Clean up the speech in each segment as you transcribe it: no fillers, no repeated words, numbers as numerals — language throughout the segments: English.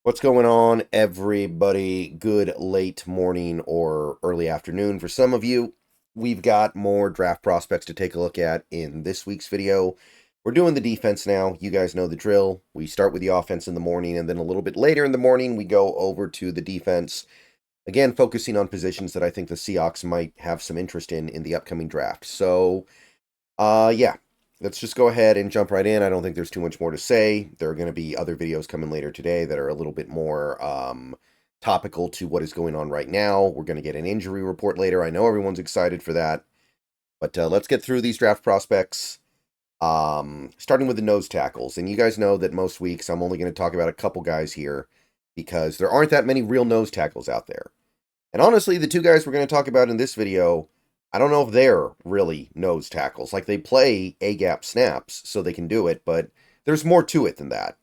What's going on, everybody? Good late morning or early afternoon for some of you. We've got more draft prospects to take a look at in this week's video. We're doing the defense now. You guys know the drill. We start with the offense in the morning, and then a little bit later in the morning, we go over to the defense. Again, focusing on positions that I think the Seahawks might have some interest in the upcoming draft. So, yeah, let's just go ahead and jump right in. I don't think there's too much more to say. There are going to be other videos coming later today that are a little bit more topical to what is going on right now. We're going to get an injury report later. I know everyone's excited for that. But let's get through these draft prospects, starting with the nose tackles. And you guys know that most weeks I'm only going to talk about a couple guys here because there aren't that many real nose tackles out there. And honestly, the two guys we're going to talk about in this video, I don't know if they're really nose tackles. Like, they play A-gap snaps, so they can do it, but there's more to it than that.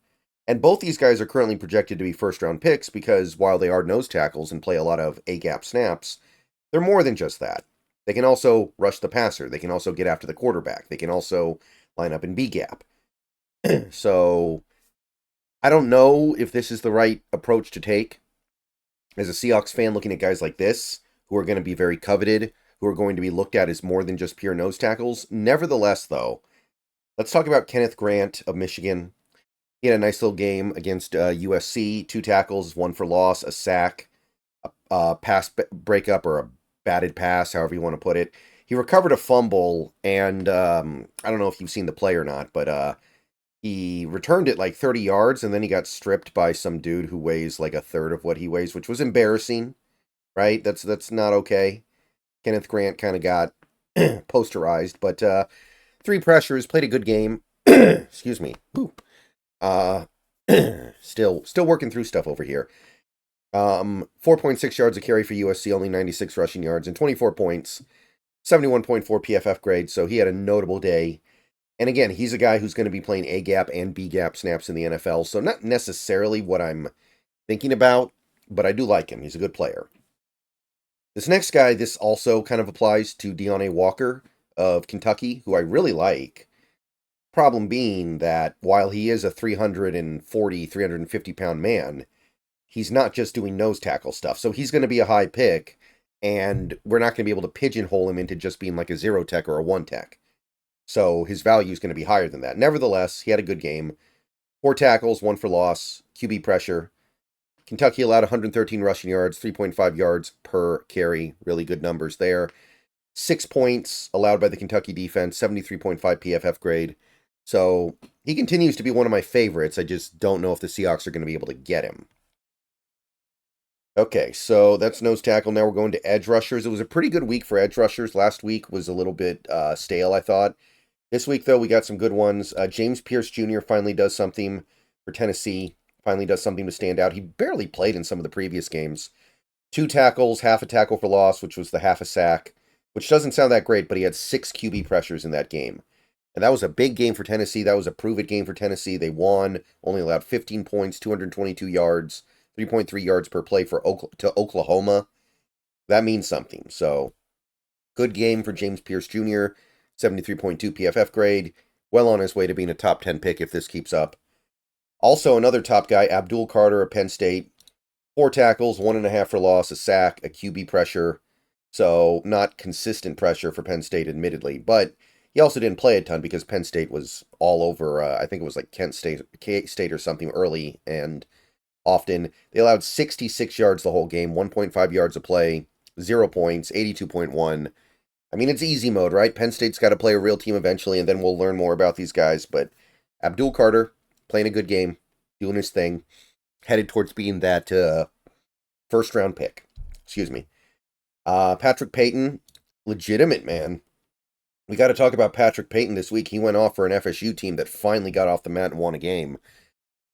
And both these guys are currently projected to be first-round picks because while they are nose tackles and play a lot of A-gap snaps, they're more than just that. They can also rush the passer. They can also get after the quarterback. They can also line up in B-gap. So, I don't know if this is the right approach to take. As a Seahawks fan looking at guys like this, who are going to be very coveted, who are going to be looked at as more than just pure nose tackles. Nevertheless, though, let's talk about Kenneth Grant of Michigan. He had a nice little game against USC. 2 tackles, 1 for loss, a sack, a pass breakup, or a batted pass, however you want to put it. He recovered a fumble, and I don't know if you've seen the play or not, but he returned it like 30 yards, and then he got stripped by some dude who weighs like a third of what he weighs, which was embarrassing, right? That's not okay. Kenneth Grant kind of got posterized, but 3 pressures, played a good game. Excuse me. Uh, still working through stuff over here. 4.6 yards a carry for USC, only 96 rushing yards, and 24 points, 71.4 PFF grade, so he had a notable day. And again, he's a guy who's going to be playing A-gap and B-gap snaps in the NFL, so not necessarily what I'm thinking about, but I do like him. He's a good player. This next guy, this also kind of applies to Deontay Walker of Kentucky, who I really like. Problem being that while he is a 340, 350-pound man, he's not just doing nose tackle stuff. So he's going to be a high pick, and we're not going to be able to pigeonhole him into just being like a 0 tech or a 1 tech. So his value is going to be higher than that. Nevertheless, he had a good game. 4 tackles, 1 for loss, QB pressure. Kentucky allowed 113 rushing yards, 3.5 yards per carry. Really good numbers there. 6 points allowed by the Kentucky defense, 73.5 PFF grade. So he continues to be one of my favorites. I just don't know if the Seahawks are going to be able to get him. Okay, so that's nose tackle. Now we're going to edge rushers. It was a pretty good week for edge rushers. Last week was a little bit stale, I thought. This week, though, we got some good ones. James Pierce Jr. finally does something for Tennessee. Finally does something to stand out. He barely played in some of the previous games. 2 tackles, half a tackle for loss, which was the half a sack, which doesn't sound that great, but he had 6 QB pressures in that game. And that was a big game for Tennessee. That was a prove-it game for Tennessee. They won, only allowed 15 points, 222 yards, 3.3 yards per play to Oklahoma. That means something. So, good game for James Pierce Jr., 73.2 PFF grade. Well on his way to being a top 10 pick if this keeps up. Also, another top guy, Abdul Carter of Penn State. 4 tackles, 1.5 for loss, a sack, a QB pressure. So, not consistent pressure for Penn State, admittedly. But he also didn't play a ton because Penn State was all over, I think it was like Kent State or something early and often. They allowed 66 yards the whole game, 1.5 yards a play, 0 points, 82.1. I mean, it's easy mode, right? Penn State's got to play a real team eventually, and then we'll learn more about these guys. But Abdul Carter, playing a good game, doing his thing, headed towards being that first-round pick. Excuse me. Patrick Payton, legitimate, man. We got to talk about Patrick Payton this week. He went off for an FSU team that finally got off the mat and won a game.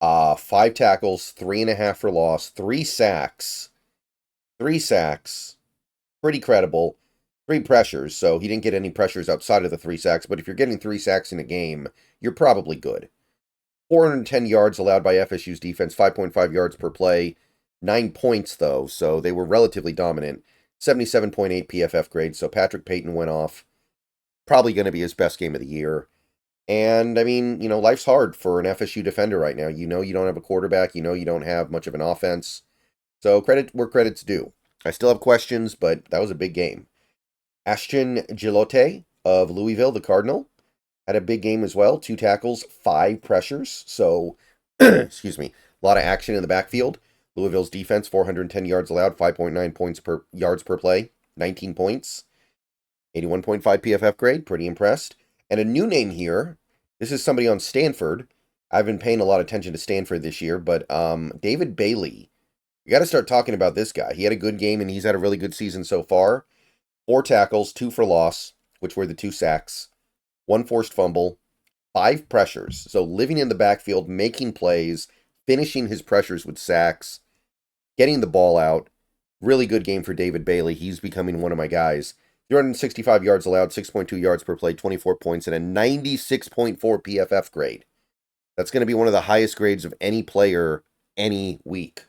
5 tackles, 3.5 for loss, 3 sacks. 3 sacks. Pretty credible. 3 pressures, so he didn't get any pressures outside of the 3 sacks, but if you're getting 3 sacks in a game, you're probably good. 410 yards allowed by FSU's defense, 5.5 yards per play. 9 points, though, so they were relatively dominant. 77.8 PFF grade, so Patrick Payton went off. Probably going to be his best game of the year. And I mean, life's hard for an FSU defender right now. You don't have a quarterback. You don't have much of an offense. So credit where credit's due. I still have questions, but that was a big game. Ashton Gilote of Louisville, the Cardinal, had a big game as well. 2 tackles, 5 pressures. So, excuse me, a lot of action in the backfield. Louisville's defense, 410 yards allowed, 5.9 points per yards per play, 19 points, 81.5 PFF grade. Pretty impressed. And a new name here. This is somebody on Stanford. I've been paying a lot of attention to Stanford this year, but David Bailey. You got to start talking about this guy. He had a good game, and he's had a really good season so far. 4 tackles, 2 for loss, which were the 2 sacks, 1 forced fumble, 5 pressures. So living in the backfield, making plays, finishing his pressures with sacks, getting the ball out. Really good game for David Bailey. He's becoming one of my guys. 365 yards allowed, 6.2 yards per play, 24 points, and a 96.4 PFF grade. That's going to be one of the highest grades of any player any week.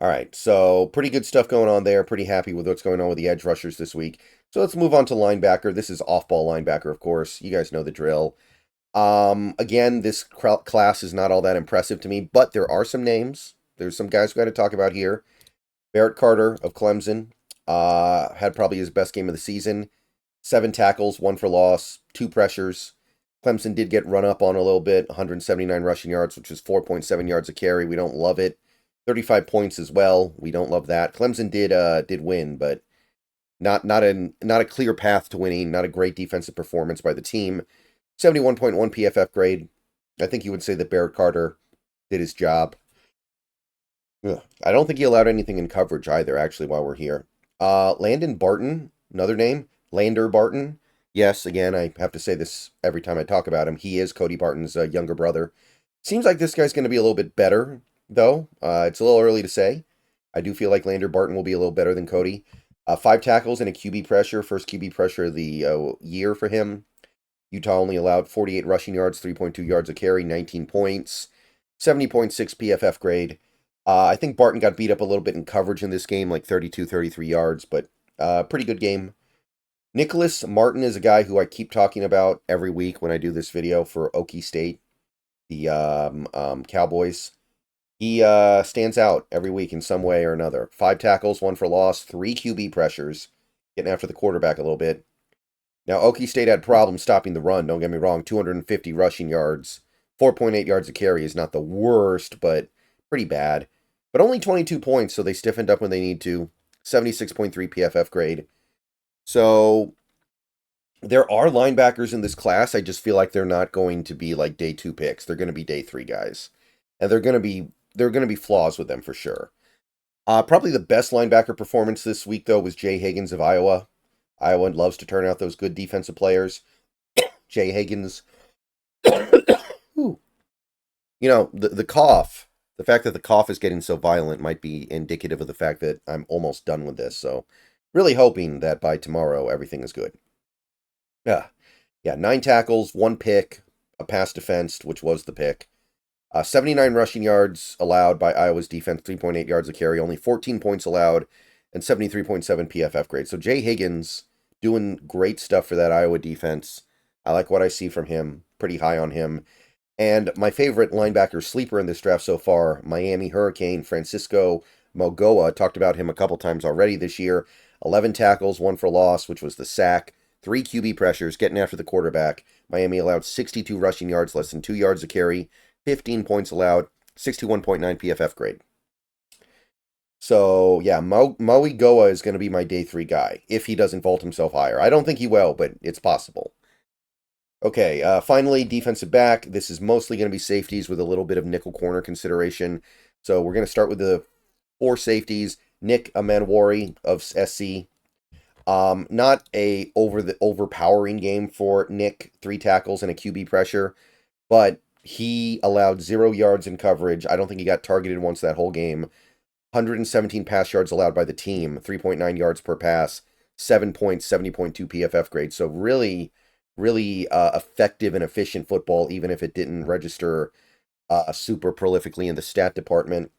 All right, so pretty good stuff going on there. Pretty happy with what's going on with the edge rushers this week. So let's move on to linebacker. This is off-ball linebacker, of course. You guys know the drill. Again, this class is not all that impressive to me, but there are some names. There's some guys we got to talk about here. Barrett Carter of Clemson had probably his best game of the season. 7 tackles, 1 for loss, 2 pressures. Clemson did get run up on a little bit. 179 rushing yards, which is 4.7 yards a carry. We don't love it. 35 points as well. We don't love that. Clemson did win, but not a clear path to winning. Not a great defensive performance by the team. 71.1 PFF grade. I think you would say that Barrett Carter did his job. Ugh. I don't think he allowed anything in coverage either, actually, while we're here. Landon Barton, another name. Lander Barton. Yes, again, I have to say this every time I talk about him. He is Cody Barton's younger brother. Seems like this guy's going to be a little bit better, though. It's a little early to say. I do feel like Lander Barton will be a little better than Cody. 5 tackles and a QB pressure. First QB pressure of the year for him. Utah only allowed 48 rushing yards, 3.2 yards a carry, 19 points, 70.6 PFF grade. I think Barton got beat up a little bit in coverage in this game, like 32, 33 yards, but pretty good game. Nicholas Martin is a guy who I keep talking about every week when I do this video for Okie State, the Cowboys. He stands out every week in some way or another. 5 tackles, 1 for loss, 3 QB pressures, getting after the quarterback a little bit. Now, Okie State had problems stopping the run, don't get me wrong. 250 rushing yards, 4.8 yards a carry is not the worst, but pretty bad. But only 22 points, so they stiffened up when they need to. 76.3 PFF grade. So there are linebackers in this class. I just feel like they're not going to be like day 2 picks. They're going to be day 3 guys. And there are going to be flaws with them for sure. Probably the best linebacker performance this week, though, was Jay Higgins of Iowa. Iowa loves to turn out those good defensive players. Jay Higgins. The cough, the fact that the cough is getting so violent might be indicative of the fact that I'm almost done with this. So really hoping that by tomorrow everything is good. Yeah, 9 tackles, 1 pick, a pass defensed, which was the pick. 79 rushing yards allowed by Iowa's defense, 3.8 yards a carry, only 14 points allowed, and 73.7 PFF grade. So Jay Higgins doing great stuff for that Iowa defense. I like what I see from him. Pretty high on him. And my favorite linebacker sleeper in this draft so far, Miami Hurricane Francisco Mogoa. Talked about him a couple times already this year. 11 tackles, 1 for loss, which was the sack. 3 QB pressures, getting after the quarterback. Miami allowed 62 rushing yards, less than 2 yards a carry. 15 points allowed, 61.9 PFF grade. So, yeah, Maui Goa is going to be my day 3 guy, if he doesn't vault himself higher. I don't think he will, but it's possible. Okay, finally, defensive back. This is mostly going to be safeties with a little bit of nickel corner consideration. So we're going to start with the 4 safeties. Nick Amanwari of SC. Not a overpowering game for Nick. 3 tackles and a QB pressure, but he allowed 0 yards in coverage. I don't think he got targeted once that whole game. 117 pass yards allowed by the team, 3.9 yards per pass, 7 points, 70.2 PFF grade. So really effective and efficient football, even if it didn't register super prolifically in the stat department.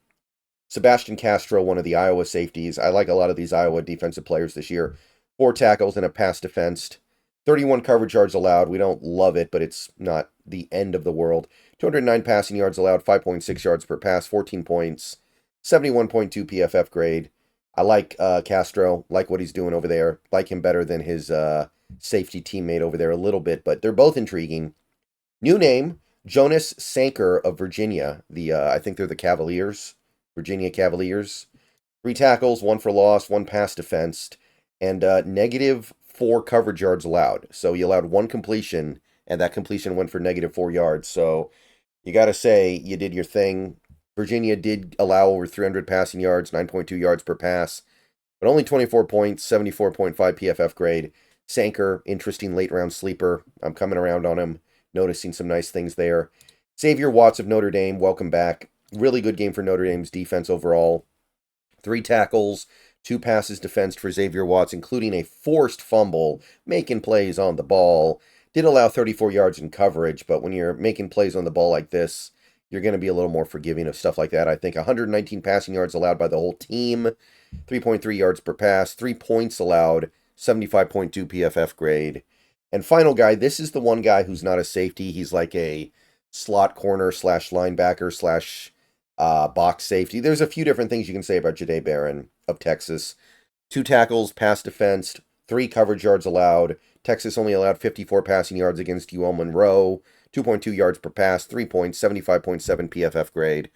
Sebastian Castro, one of the Iowa safeties. I like a lot of these Iowa defensive players this year. 4 tackles and a pass defensed. 31 coverage yards allowed. We don't love it, but it's not the end of the world. 209 passing yards allowed, 5.6 yards per pass, 14 points, 71.2 PFF grade. I like Castro, like what he's doing over there. Like him better than his safety teammate over there a little bit, but they're both intriguing. New name, Jonas Sanker of Virginia. I think they're the Cavaliers, Virginia Cavaliers. 3 tackles, 1 for loss, 1 pass defensed, and -4 coverage yards allowed. So he allowed 1 completion, and that completion went for -4 yards. So you got to say you did your thing. Virginia did allow over 300 passing yards, 9.2 yards per pass, but only 24 points, 74.5 PFF grade. Sanker, interesting late round sleeper. I'm coming around on him, noticing some nice things there. Xavier Watts of Notre Dame, welcome back. Really good game for Notre Dame's defense overall. 3 tackles, 2 passes defensed for Xavier Watts, including a forced fumble, making plays on the ball. Did allow 34 yards in coverage, but when you're making plays on the ball like this, you're going to be a little more forgiving of stuff like that. I think 119 passing yards allowed by the whole team, 3.3 yards per pass, 3 points allowed, 75.2 PFF grade. And final guy, this is the one guy who's not a safety. He's like a slot corner / linebacker / box safety. There's a few different things you can say about Jahdae Barron of Texas. 2 tackles, pass defensed, 3 coverage yards allowed. Texas only allowed 54 passing yards against UL Monroe. 2.2 yards per pass, 3 points, 75.7 PFF grade.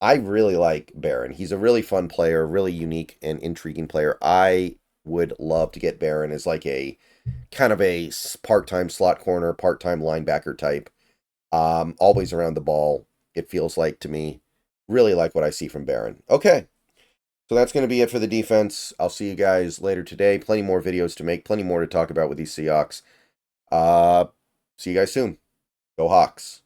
I really like Barron. He's a really fun player, really unique and intriguing player. I would love to get Barron as like a kind of a part-time slot corner, part-time linebacker type. Always around the ball, it feels like to me. Really like what I see from Barron. Okay, so that's going to be it for the defense. I'll see you guys later today. Plenty more videos to make, plenty more to talk about with these Seahawks. See you guys soon. Go Hawks.